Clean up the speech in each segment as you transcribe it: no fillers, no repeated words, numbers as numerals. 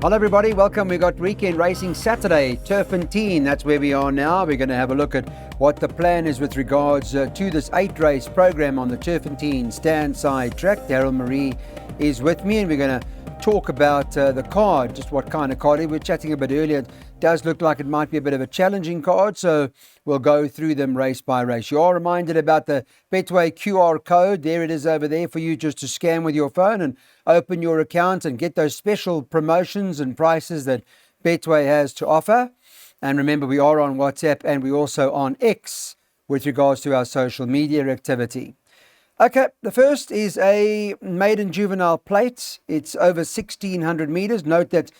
Hello everybody, welcome. We got weekend racing Saturday, turffontein. That's where we are now. We're going to have a look at what the plan is with regards to this 8-race program on the turffontein stand side track. Daryl Marie is with me and we're going to talk about the card, just what kind of card. We were chatting a bit earlier. It does look like it might be a bit of a challenging card, so we'll go through them race by race. You are reminded about the Betway QR code. There it is over there for you just to scan with your phone and open your account and get those special promotions and prices that Betway has to offer. And remember, we are on WhatsApp and we're also on X with regards to our social media activity. Okay, the first is a maiden juvenile plate. It's over 1,600 meters. Note that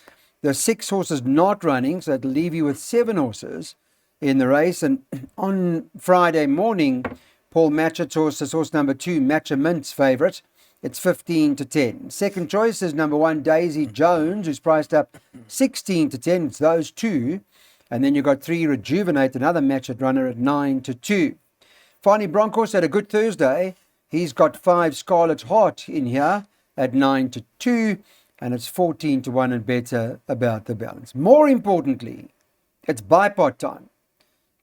the 6 horses not running, so it'll leave you with 7 horses in the race. And on Friday morning, Paul Matchett's horse, this horse number 2, Matcha Mint's favourite. It's 15-10. Second choice is number 1, Daisy Jones, who's priced up 16-10. It's those two. And then you've got 3, Rejuvenate, another Matchet runner at 9-2. Finally, Broncos had a good Thursday. He's got 5, Scarlet Heart in here at 9-2. And it's 14-1 and better about the balance. More importantly, it's bipod time.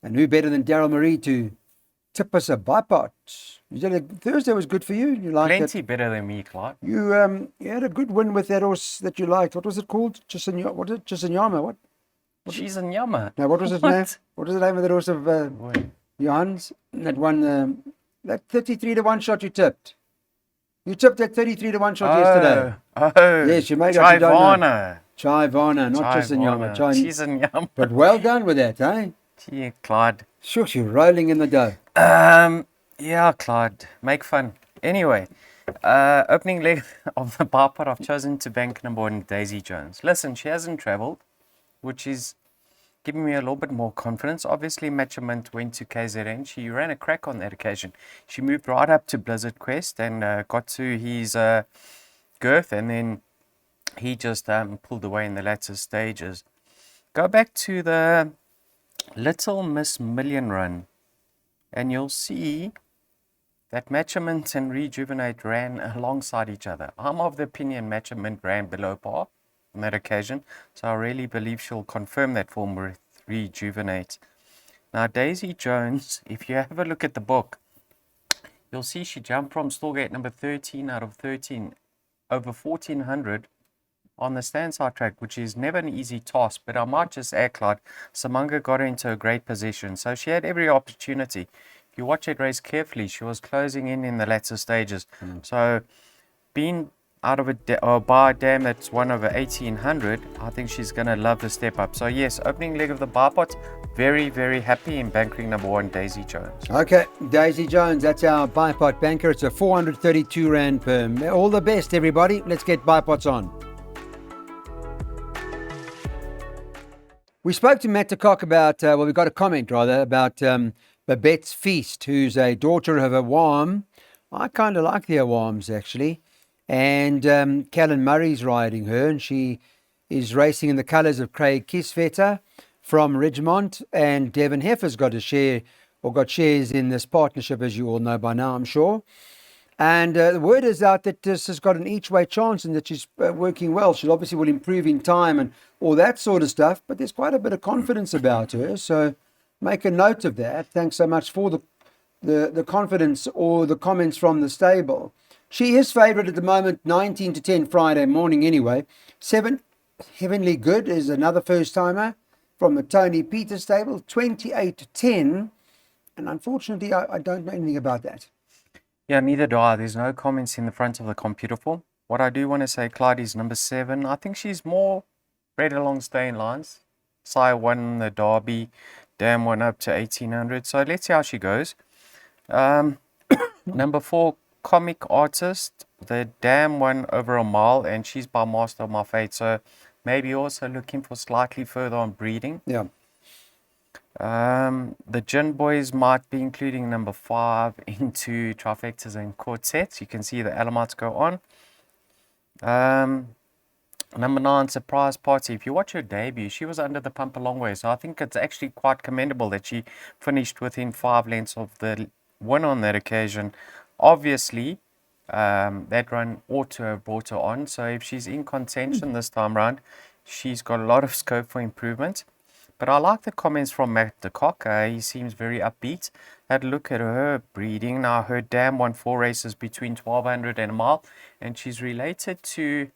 And who better than Daryl Marie to tip us a bipod? Thursday was good for you. You liked Plenty better than me, Clark. You had a good win with that horse that you liked. What was it called? Chisanyama. What? She's a yummer. No, what was his name? What was the name of the horse of Johan's that won that 33-1 shot you tipped? You tipped that 33-1 shot yesterday. Oh, Yes, you made it. Chivana, not Chisanyama. Chisanyama. But well done with that, eh? Yeah, Clyde. Sure, you're rolling in the dough. Yeah, Clyde. Make fun. Anyway, opening leg of the bipod, I've chosen to bank number 1, Daisy Jones. Listen, she hasn't travelled, which is giving me a little bit more confidence. Obviously, Matchament went to KZN. She ran a crack on that occasion. She moved right up to Blizzard Quest and got to his girth, and then he just pulled away in the latter stages. Go back to the Little Miss Million run, and you'll see that Matchament and Rejuvenate ran alongside each other. I'm of the opinion Matchament ran below par on that occasion, so I really believe she'll confirm that form with Rejuvenate. Now, Daisy Jones, if you have a look at the book, you'll see she jumped from stallgate number 13 out of 13 over 1,400 on the standside track, which is never an easy task, but I might just add, Clyde, Samanga got her into a great position, so she had every opportunity. If you watch that race carefully, she was closing in the latter stages. So being out of by a dam that's 1 over 1,800, I think she's going to love the step up. So yes, opening leg of the bipod, very, very happy in banking number 1, Daisy Jones. Okay, Daisy Jones, that's our bipod banker. It's a 432 Rand per. All the best, everybody. Let's get bipods on. We spoke to Matt de Kock about, we got a comment rather, about Babette's Feast, who's a daughter of a Awam. I kind of like the Awams, actually. And Callan Murray's riding her, and she is racing in the colours of Craig Kisvetter from Ridgemont, and Devon Heifer's got a share, or got shares in this partnership, as you all know by now, I'm sure. And the word is out that this has got an each-way chance and that she's working well. She obviously will improve in time and all that sort of stuff, but there's quite a bit of confidence about her, so make a note of that. Thanks so much for the confidence or the comments from the stable. She is favourite at the moment, 19-10 Friday morning anyway. 7, Heavenly Good is another first-timer from the Tony Peters stable, 28-10. And unfortunately, I don't know anything about that. Yeah, neither do I. There's no comments in the front of the computer form. What I do want to say, Clyde, is number 7. I think she's more bred along staying lines. Sire won the Derby, Dam won up to 1,800. So let's see how she goes. Number 4, Comic Artist. The Dam won over a mile, and she's by Master of My Fate. So maybe also looking for slightly further on breeding. Yeah. The Gin Boys might be including number 5 into trifectas and quartets. You can see the Alamites go on. Number 9, Surprise Party. If you watch her debut, she was under the pump a long way. So I think it's actually quite commendable that she finished within 5 lengths of the win on that occasion. Obviously, that run ought to have brought her on. So if she's in contention this time round, She's got a lot of scope for improvement. But I like the comments from Matt de Kock. He seems very upbeat. Had a look at her breeding. Now, her dam won 4 races between 1200 and a mile. And she's related to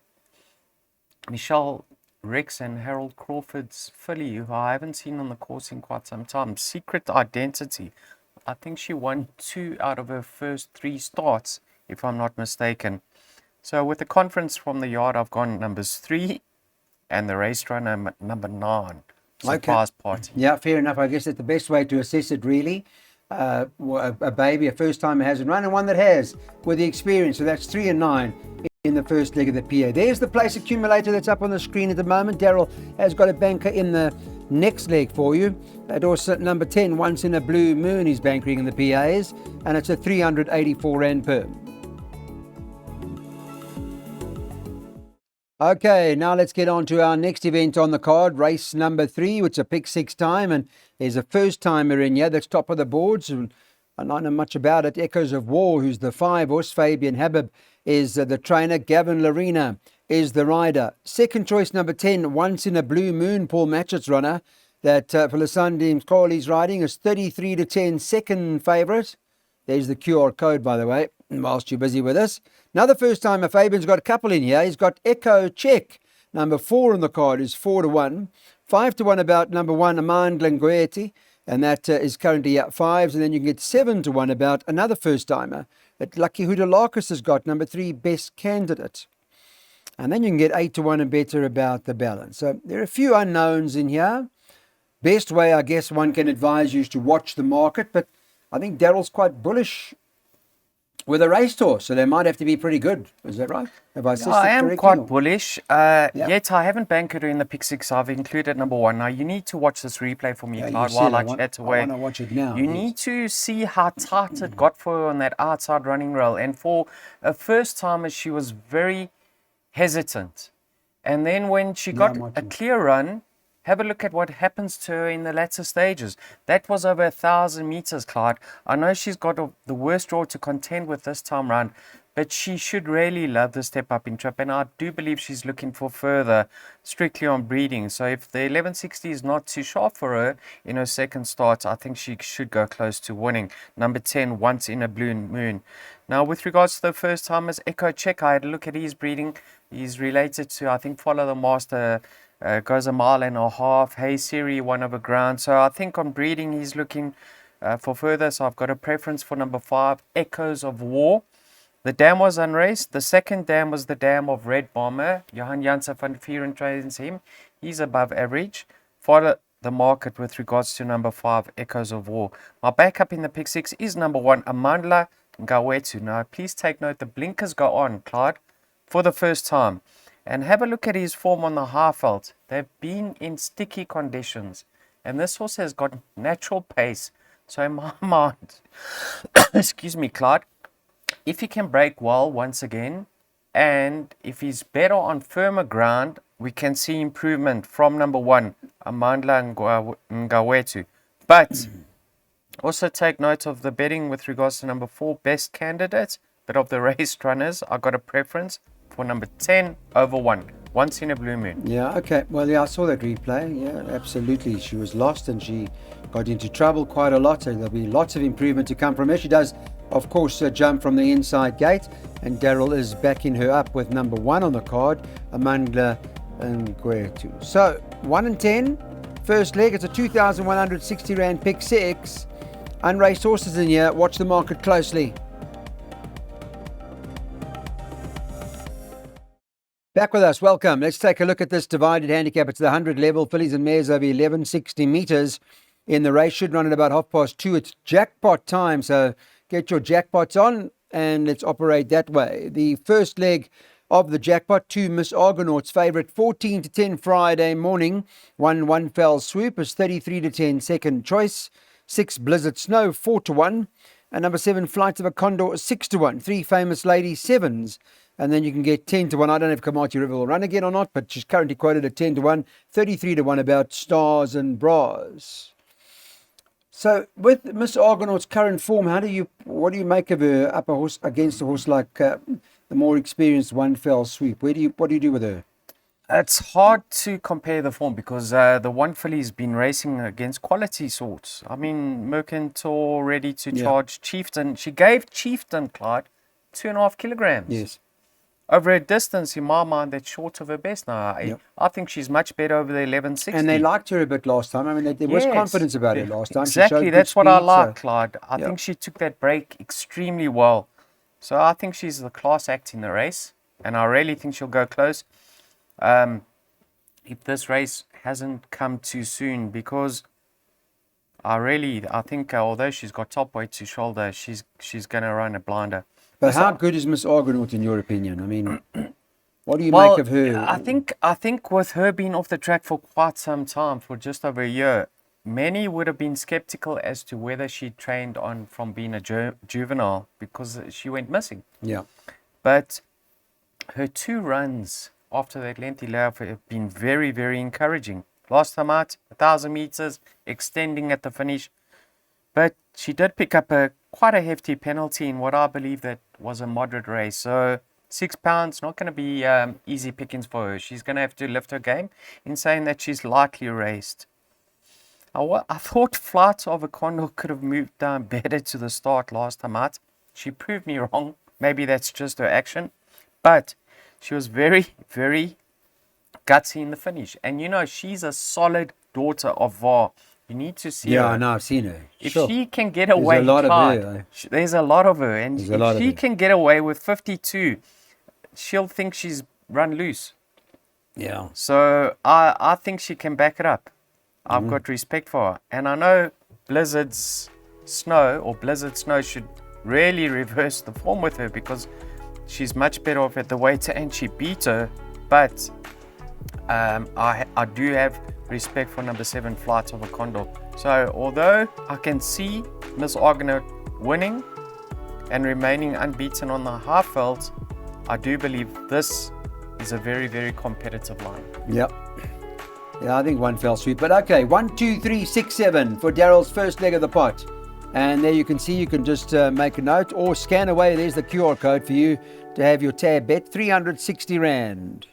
Michelle Rex and Harold Crawford's filly, who I haven't seen on the course in quite some time. Secret Identity. I think she won 2 out of her first 3 starts, if I'm not mistaken. So with the conference from the yard, I've gone numbers 3 and the race runner number 9. Surprise party. Yeah, fair enough. I guess that's the best way to assess it, really. A baby, a first timer hasn't run, and one that has with the experience. So that's 3 and 9 in the first leg of the PA. There's the place accumulator that's up on the screen at the moment. Daryl has got a banker in the next leg for you. At also number 10, Once in a Blue Moon, he's bankering in the PAs, and it's a 384 Rand per. Okay, now let's get on to our next event on the card, race number 3, which is a pick 6 time, and there's a first timer in here that's top of the boards, and I don't know much about it. Echoes of War, who's the 5 horse. Fabian Habib is the trainer. Gavin Larena is the rider. Second choice, number 10, Once in a Blue Moon, Paul Matchett's runner, that Felisandi Mkoli's riding, is 33 to 10, second favourite. There's the QR code, by the way, whilst you're busy with us. Another first timer, Fabian's got a couple in here. He's got Echo Check, number 4 on the card, is 4 to 1. 5 to 1 about number 1, Amand Langueti, and that is currently at 5s. And then you can get 7 to 1 about another first timer that Lucky Hudalakis has got, number 3, Best Candidate. And then you can get 8 to 1 and better about the balance. So there are a few unknowns in here. Best way, I guess, one can advise you is to watch the market, but I think Daryl's quite bullish with a racehorse, so they might have to be pretty good. Is that right? Have I I am quite bullish. Yet I haven't bankered her in the pick 6. I've included number 1. Now you need to watch this replay for me, Clyde, while I chat away. I want to watch it now. You need to see how tight it got for her on that outside running rail. And for a first timer, she was very hesitant. And then when she got a clear run, have a look at what happens to her in the latter stages. That was over 1,000 meters, Clyde. I know she's got the worst draw to contend with this time round, but she should really love the step up in trip. And I do believe she's looking for further, strictly on breeding. So if the 1160 is not too sharp for her in her second start, I think she should go close to winning. Number 10, Once in a Blue Moon. Now, with regards to the first timers, Echo Check, I had a look at his breeding. He's related to, I think, Follow the Master. Goes a mile and a half. Hey Siri, 1 over ground. So I think on breeding he's looking for further. So I've got a preference for number 5, Echoes of War. The dam was unraced. The second dam was the dam of Red Bomber. Johan Janssen van Vieren trains him. He's above average. Follow the market with regards to number 5, Echoes of War. My backup in the pick 6 is number 1, Amandla Ngawetu. Now please take note, the blinkers go on, Clyde, for the first time. And have a look at his form on the Highveld. They've been in sticky conditions. And this horse has got natural pace. So in my mind, excuse me, Clyde, if he can break well once again, and if he's better on firmer ground, we can see improvement from number 1, Amandla Ngawetu. But also take note of the betting with regards to number 4, Best Candidate. But of the race runners, I got a preference for number 10 over 1, Once in a Blue Moon. Yeah, okay. Well, yeah, I saw that replay. Yeah, absolutely. She was lost and she got into trouble quite a lot. So there'll be lots of improvement to come from her. She does, of course, jump from the inside gate. And Daryl is backing her up with number 1 on the card, Amandla Ngawetu. So 1 and 10, first leg. It's a 2,160 Rand pick 6. Unraced horses in here. Watch the market closely. Back with us, welcome. Let's take a look at this divided handicap. It's the 100 level, fillies and mares over 1160 metres in the race. Should run at about 2:30. It's jackpot time, so get your jackpots on and let's operate that way. The first leg of the jackpot, 2 Miss Argonauts, favourite 14 to 10 Friday morning. 1 Fell Swoop is 33 to 10, second choice. 6 Blizzard Snow, 4 to 1. And number 7 Flight of a Condor, 6 to 1. 3 Famous Lady, 7s. And then you can get 10 to 1. I don't know if Kamati River will run again or not, but she's currently quoted at 10 to 1, 33 to 1 about Stars and Bras. So with Miss Argonaut's current form, what do you make of her upper horse against a horse like the more experienced 1 Fell Swoop? What do you do with her? It's hard to compare the form because the one filly's been racing against quality sorts. I mean, Mercantor ready to Yeah. charge Chieftain. She gave Chieftain, Clyde, 2.5 kilograms. Yes. Over a distance, in my mind, that's short of her best now. Yep. I think she's much better over the 1160. And they liked her a bit last time. I mean, there was confidence about her last time. She Exactly, showed good that's what I speed, like, so- Clyde. I Yep. think she took that break extremely well. So I think she's the class act in the race, and I really think she'll go close. If this race hasn't come too soon, because I think although she's got top weight to shoulder, she's going to run a blinder. But how good is Miss Argonaut in your opinion? I mean, what do you Well, make of her? I think with her being off the track for quite some time, for just over a year, many would have been skeptical as to whether she trained on from being a juvenile because she went missing. Yeah. But her 2 runs after that lengthy layoff have been very, very encouraging. Last time out, 1,000 meters, extending at the finish. But she did pick up quite a hefty penalty in what I believe that was a moderate race. So £6, not going to be easy pickings for her. She's going to have to lift her game in saying that she's lightly raced. I thought Flight of a Condor could have moved down better to the start last time out. She proved me wrong. Maybe that's just her action. But she was very, very gutsy in the finish. And you know, she's a solid daughter of VAR. You need to see her. Yeah, I know, I've seen her. If Sure. she can get away, There's a lot Clyde, of her. there's a lot of her. And There's a lot if of she her. can get away with 52, she'll think she's run loose. Yeah. So I think she can back it up. I've got respect for her. And I know Blizzard Snow should really reverse the form with her because she's much better off at the weight and she beat her. But I do have respect for number 7, Flight of a Condor. So although I can see Miss Argonaut winning and remaining unbeaten on the half felt, I do believe this is a very, very competitive line. Yep. Yeah, I think one fell sweet. But okay, 1, 2, 3, 6, 7 for Daryl's first leg of the pot. And there you can see, you can just make a note or scan away. There's the QR code for you to have your tab bet, 360 Rand.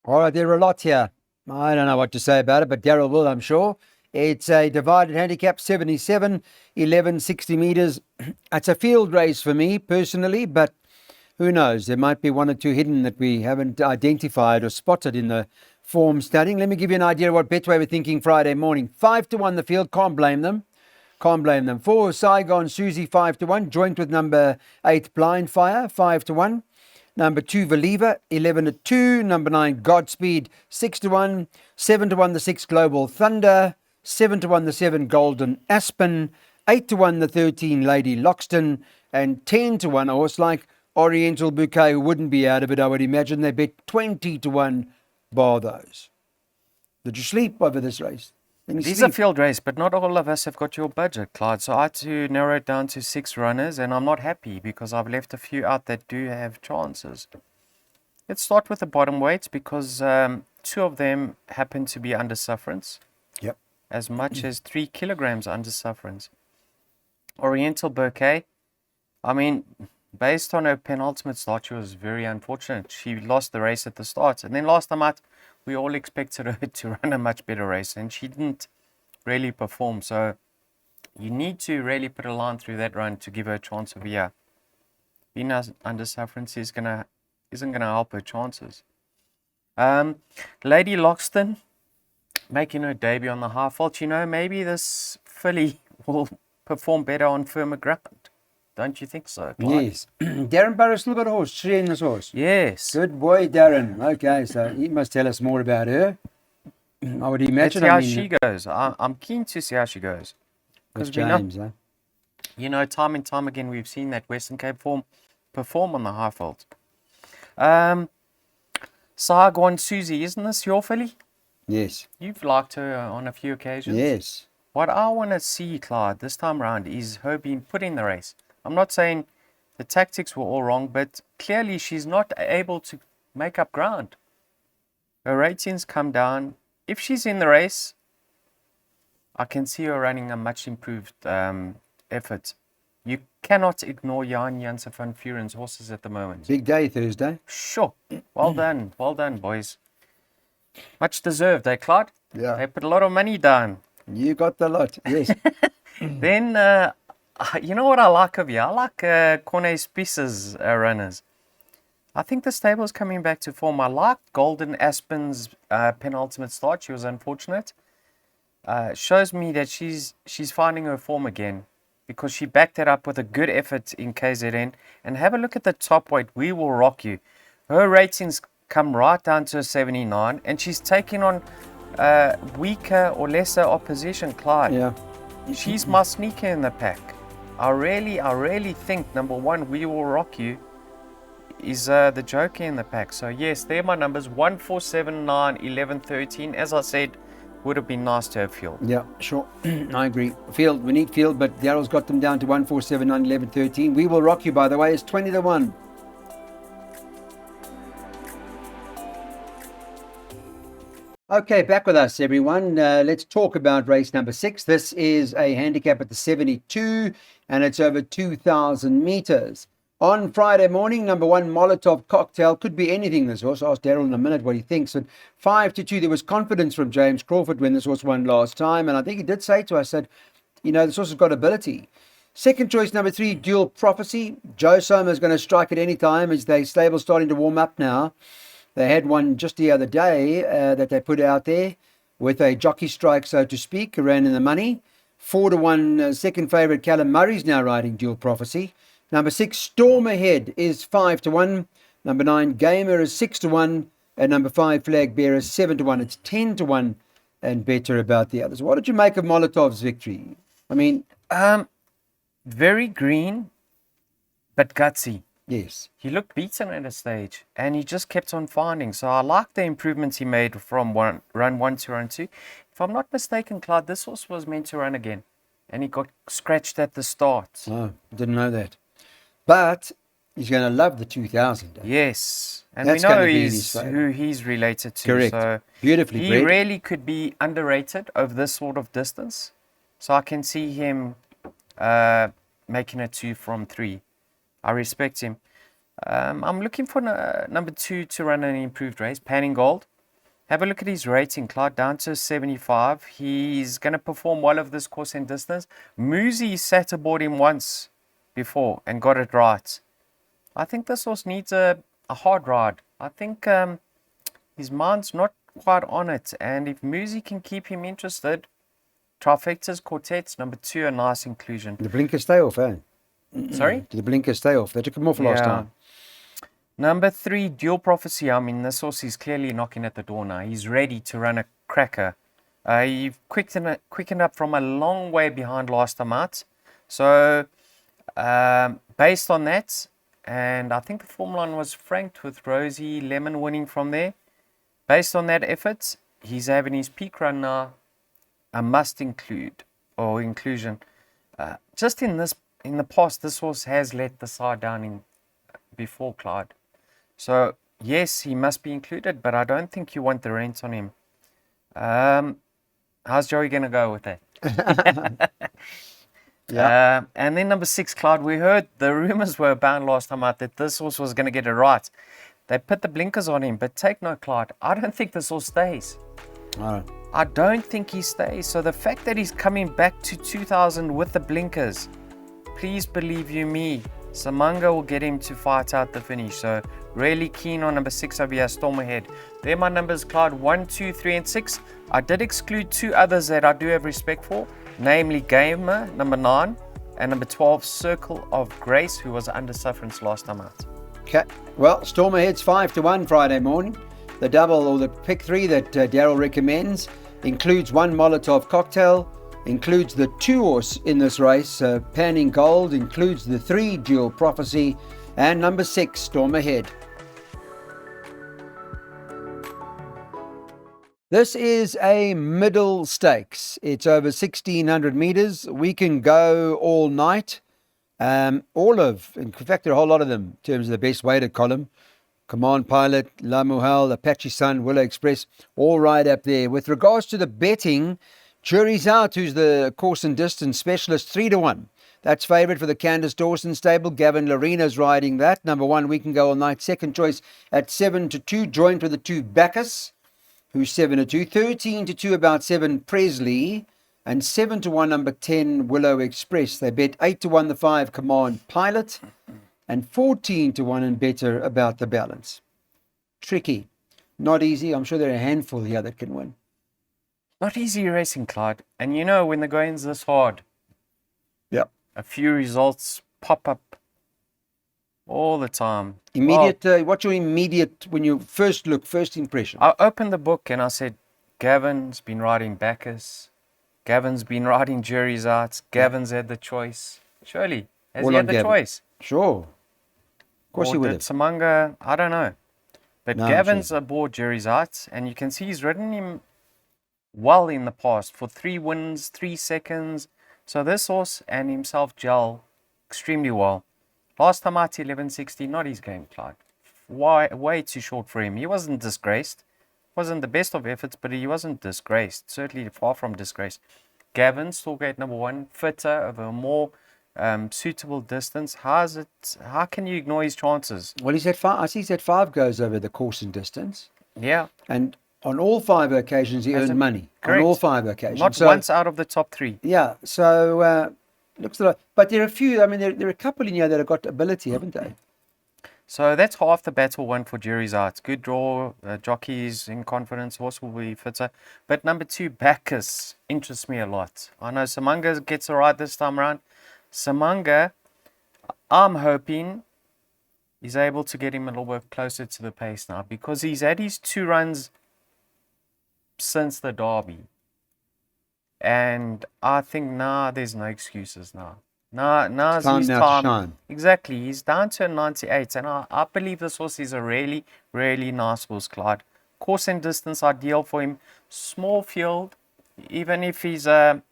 All right, there are a lot here. I don't know what to say about it, but Daryl will, I'm sure. It's a divided handicap, 77, 1160 meters. It's a field race for me personally, but who knows? There might be 1 or 2 hidden that we haven't identified or spotted in the form studying. Let me give you an idea of what Betway were thinking Friday morning. 5-1 the field, can't blame them. Can't blame them. 4 Saigon Susie, 5-1, joint with number 8 Blind Fire, 5-1. Number 2 Valiva, 11-2. Number 9 Godspeed, 6-1. 7-1 the 6 Global Thunder. 7-1 the 7 Golden Aspen. 8-1 the 13 Lady Loxton. And 10-1 a horse like Oriental Bouquet, who wouldn't be out of it, I would imagine. They bet 20-1 bar those. Did you sleep over this race? It is a field race, but not all of us have got your budget, Clyde. So I had to narrow it down to 6 runners, and I'm not happy because I've left a few out that do have chances. Let's start with the bottom weights because 2 of them happen to be under sufferance. Yep. As much as 3 kilograms under sufferance. Oriental Bouquet, I mean, based on her penultimate start, she was very unfortunate. She lost the race at the start. And then last time out, we all expected her to run a much better race, and she didn't really perform. So you need to really put a line through that run to give her a chance of a year. Being under sufferance isn't gonna help her chances. Lady Loxton making her debut on the half vault. You know, maybe this filly will perform better on firmer ground. Don't you think so, Clyde? Yes. Darren Barrow still got a horse, treeing this horse. Yes. Good boy, Darren. Okay, so he must tell us more about her. I would imagine. Let's see how she goes. I'm keen to see how she goes. Because James, you know, time and time again, we've seen that Western Cape form perform on the high vault. Saigon Susie, isn't this your filly? Yes. You've liked her on a few occasions. Yes. What I want to see, Clyde, this time around is her being put in the race. I'm not saying the tactics were all wrong, but clearly she's not able to make up ground. Her ratings come down. If she's in the race, I can see her running a much improved effort You cannot ignore Jan Janse van Vuren's horses at the moment. Big day Thursday. Sure. Well done, boys. Much deserved, eh, Claude? Yeah. They put a lot of money down. You got the lot, yes. Then, you know what I like of you? I like Corne Spice's runners. I think the stable's coming back to form. I like Golden Aspen's penultimate start. She was unfortunate. Shows me that she's finding her form again, because she backed it up with a good effort in KZN. And have a look at the top weight. We Will Rock You. Her ratings come right down to a 79, and she's taking on weaker or lesser opposition, Clyde. Yeah. She's my sneaker in the pack. I really think, number one, We Will Rock You is the joker in the pack. So yes, they're my numbers: 1, 4, 7, 9, 11, 13. As I said, would have been nice to have Field. Yeah, sure. I agree. Field, we need Field, but Daryl's got them down to 1, 4, 7, 9, 11, 13. We Will Rock You, by the way, is 20 to 1. Okay, back with us, everyone. Let's talk about race number 6. This is a handicap at the 72, and it's over 2,000 meters. On Friday morning, number 1, Molotov Cocktail. Could be anything, this horse. I'll ask Daryl in a minute what he thinks. But 5 to 2, there was confidence from James Crawford when this horse won last time. And I think he did say to us that, you know, this horse has got ability. Second choice, number 3, Dual Prophecy. Joe Soma's going to strike at any time as they stable starting to warm up now. They had one just the other day that they put out there with a jockey strike, so to speak, ran in the money. 4 to 1, second favourite Callum Murray's now riding Dual Prophecy. Number 6, Storm Ahead is 5 to 1. Number 9, Gamer is 6 to 1. And number 5, Flag Bearer is 7 to 1. It's 10 to 1 and better about the others. What did you make of Molotov's victory? I mean, very green, but gutsy. yes. He looked beaten at a stage, and he just kept on finding. So I like the improvements he made from run 1 to run 2. If I'm not mistaken, Claude, this horse was meant to run again, and he got scratched at the start. Oh, didn't know that. But he's going to love the 2000. Yes, and That's we know gonna be in his favour. who he's related to. Correct. So Beautifully he bred. really could be underrated over this sort of distance. So I can see him making a 2 from 3. I respect him. I'm looking for number 2 to run an improved race, Panning Gold. Have a look at his rating, Clyde, down to 75. He's going to perform well over this course and distance. Muzi sat aboard him once before and got it right. I think this horse needs a hard ride. I think his mind's not quite on it. And if Muzi can keep him interested, Trifecta's Quartets, number 2, a nice inclusion. The blinkers stay off, eh? Sorry? Did the blinkers stay off? They took them off last time. Number 3, Dual Prophecy. I mean, this horse is clearly knocking at the door now. He's ready to run a cracker. He quickened up from a long way behind last time out. So, based on that, and I think the form line was franked with Rosie Lemon winning from there. Based on that effort, he's having his peak run now. A must include or inclusion. Just in the past, this horse has let the side down before, Clyde. So yes, he must be included, but I don't think you want the rent on him. How's Joey gonna go with that? Yeah. And then number 6, Clyde. We heard the rumors were about last time out that this horse was gonna get it right. They put the blinkers on him, but take note, Clyde. I don't think this horse stays. Oh. I don't think he stays. So the fact that he's coming back to 2000 with the blinkers, please believe you me, Samanga will get him to fight out the finish. So really keen on number 6 over here, Storm Ahead. They're my numbers, Clyde, 1, 2, 3, and 6. I did exclude 2 others that I do have respect for, namely Gamer, number 9, and number 12, Circle of Grace, who was under sufferance last time out. Okay. Well, Storm Ahead's 5 to 1 Friday morning. The double or the pick 3 that Daryl recommends includes 1 Molotov Cocktail, includes the 2 horse in this race, Panning Gold, includes the 3 Dual Prophecy, and number 6, Storm Ahead. This is a middle stakes. It's over 1,600 meters. We can go all night. In fact, there are a whole lot of them in terms of the best weighted column. Command Pilot, La Muhal, Apache Sun, Willow Express, all right up there. With regards to the betting, jury's out, who's the course and distance specialist, 3 to 1. That's favourite for the Candace Dawson stable. Gavin Larina's riding that. Number 1, We Can Go All Night. Second choice at 7-2, joined with the 2 Bacchus, who's 7-2. 13-2, about 7 Presley. And 7-1, number 10 Willow Express. They bet 8-1, the 5 Command Pilot. And 14-1 and better about the balance. Tricky. Not easy. I'm sure there are a handful here that can win. Not easy racing, Clyde. And you know, when the going's this hard, Yep. a few results pop up all the time. Immediate. What's your immediate, when you first look, first impression? I opened the book and I said, Gavin's been riding Bacchus. Gavin's been riding Jury's Arts. Gavin's had the choice. Surely. Has All he had on the Gavin. choice? Sure. Of course he Or would did have. Samanga? I don't know. But No, I'm Gavin's sure. aboard Jury's Arts, and you can see he's ridden him well in the past for 3 wins, 3 seconds. So this horse and himself gel extremely well. Last time out 11.60, not his game, Clyde. Way too short for him. He wasn't disgraced. Wasn't the best of efforts, but he wasn't disgraced. Certainly far from disgraced. Gavin, Stallgate number 1, fitter over a more suitable distance. How can you ignore his chances? Well, he's had 5. I see he's had 5 goes over the course and distance. Yeah. And on all 5 occasions, he earned money. Correct. On all 5 occasions. Not once out of the top 3. Yeah. So, looks like. But there are a few, I mean, there are a couple in here that have got ability, haven't they? So that's half the battle won for Jury's Arts. Good draw, jockeys in confidence, horse will be fitter. But number 2, Bacchus, interests me a lot. I know Samanga gets a ride this time around. Samanga, I'm hoping he's able to get him a little bit closer to the pace now, because he's had his 2 runs since the Derby. And I think now there's no excuses now. Now's his now to time. shine. Exactly. He's down to a 98. And I believe this horse is a really, really nice horse, Clyde. Course and distance ideal for him. Small field. Even if he's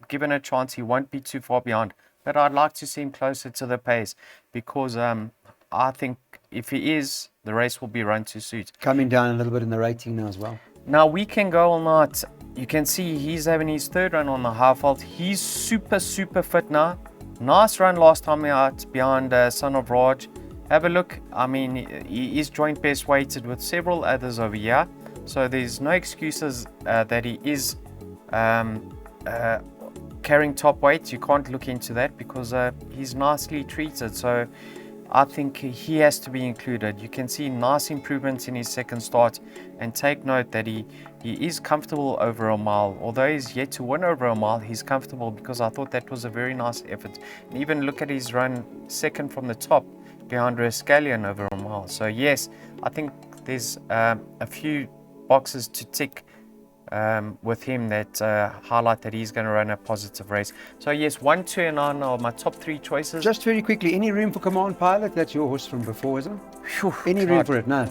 given a chance, he won't be too far behind. But I'd like to see him closer to the pace, because I think if he is, the race will be run to suit. Coming down a little bit in the rating now as well. Now, We Can Go All Night. You can see he's having his 3rd run on the half vault. He's super, super fit now. Nice run last time out behind Son of Raj. Have a look. I mean, he is joint best weighted with several others over here. So there's no excuses that he is carrying top weight. You can't look into that, because he's nicely treated. So I think he has to be included. You can see nice improvements in his 2nd start, and take note that he is comfortable over a mile. Although he's yet to win over a mile, he's comfortable, because I thought that was a very nice effort. And even look at his run 2nd from the top behind Rascallion over a mile. So yes, I think there's a few boxes to tick with him that highlight that he's going to run a positive race. So yes, 1, 2 and 9 are my top 3 choices. Just very quickly, any room for Command Pilot? That's your horse from before, isn't it? Phew, Any room for it? No.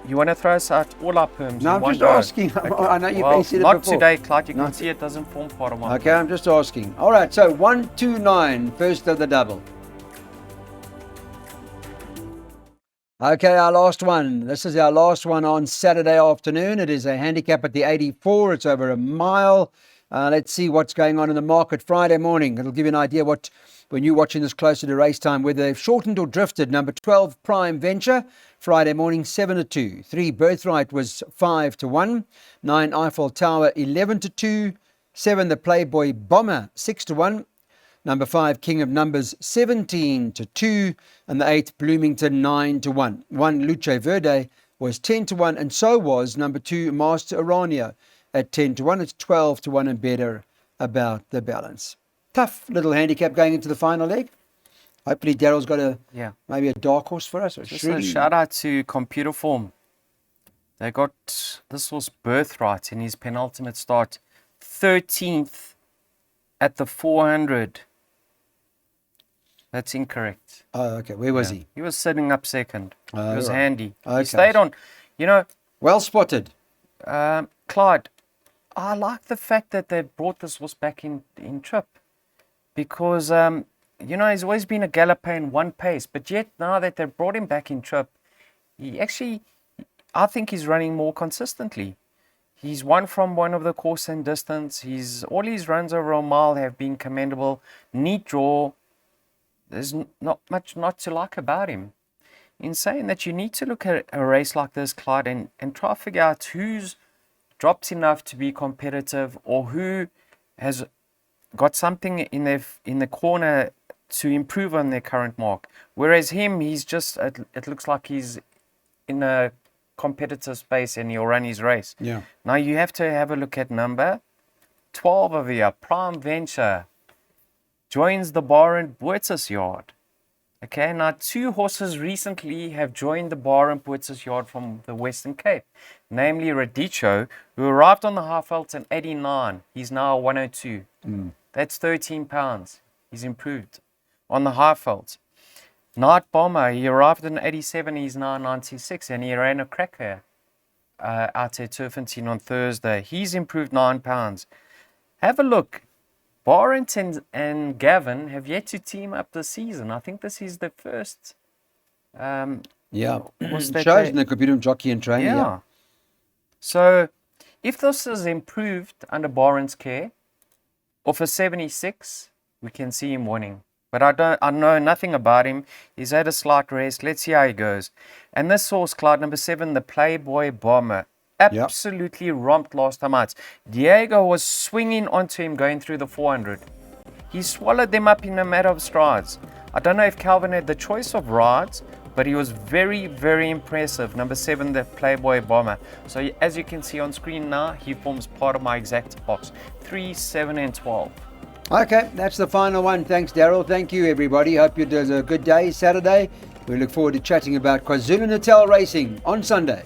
You want to throw us out all our perms? No, in I'm one just go? asking. Okay. I know you've Well, said it not before. today, Clyde. You can Not- see it doesn't form part of my Okay, I'm just asking. All right, so 1, 2, 9, first of the double. Okay, our last one. This is our last one on Saturday afternoon. It is a handicap at the 84. It's over a mile. Let's see what's going on in the market Friday morning. It'll give you an idea what, when you're watching this closer to race time, whether they've shortened or drifted. Number 12, Prime Venture, Friday morning, 7-2. 3, Birthright was 5-1. 9, Eiffel Tower, 11-2. 7, The Playboy Bomber, 6-1. Number 5, King of Numbers, 17-2. And the 8, Bloomington, 9-1. 1, Luce Verde was 10-1. And so was number 2, Master Arania at 10-1. It's 12-1 and better about the balance. Tough little handicap going into the final leg. Hopefully Daryl's got maybe a dark horse for us. Just a shout out to Computer Form. They got this was Birthright in his penultimate start, 13th at the 400. That's incorrect. Oh, okay. Where was he? He was sitting up 2nd. He was right. handy. Okay. He stayed on. You know, Well spotted. Clyde, I like the fact that they brought this horse back in trip, because you know, he's always been a galloper in one pace, but yet now that they brought him back in trip, he actually, I think he's running more consistently. He's won from one of the course and distance. All his runs over a mile have been commendable. Neat draw, there's not much not to like about him. In saying that, you need to look at a race like this, Clyde, and try to figure out who's dropped enough to be competitive, or who has got something in the corner to improve on their current mark. Whereas him, he's just, it looks like he's in a competitive space and he'll run his race. Yeah. Now you have to have a look at number 12 over here, Prime Venture, joins the bar in Boetis Yard. Okay, now 2 horses recently have joined the bar in Boetis Yard from the Western Cape, namely Radicho, who arrived on the half-felt in 89. He's now 102. That's 13 pounds. He's improved on the half-felt. Night Bomber, he arrived in 87. He's now 96, and he ran a cracker out at Turffontein on Thursday. He's improved 9 pounds. Have a look. Barrington and Gavin have yet to team up this season. I think this is the first. Yeah. Was It that shows they- in the computer jockey and trainer. Yeah. Yeah. So, if this is improved under Barron's care, off a 76, we can see him winning. But I know nothing about him. He's had a slight rest. Let's see how he goes. And this horse, Clyde, number 7, the Playboy Bomber, absolutely romped last time out. Diego was swinging onto him going through the 400. He swallowed them up in a matter of strides. I don't know if Calvin had the choice of rides, but he was very, very impressive. Number 7, the Playboy Bomber. So as you can see on screen now, he forms part of my exact box. 3, 7, and 12. Okay, that's the final one. Thanks, Daryl. Thank you, everybody. Hope you had a good day Saturday. We look forward to chatting about KwaZulu-Natal racing on Sunday.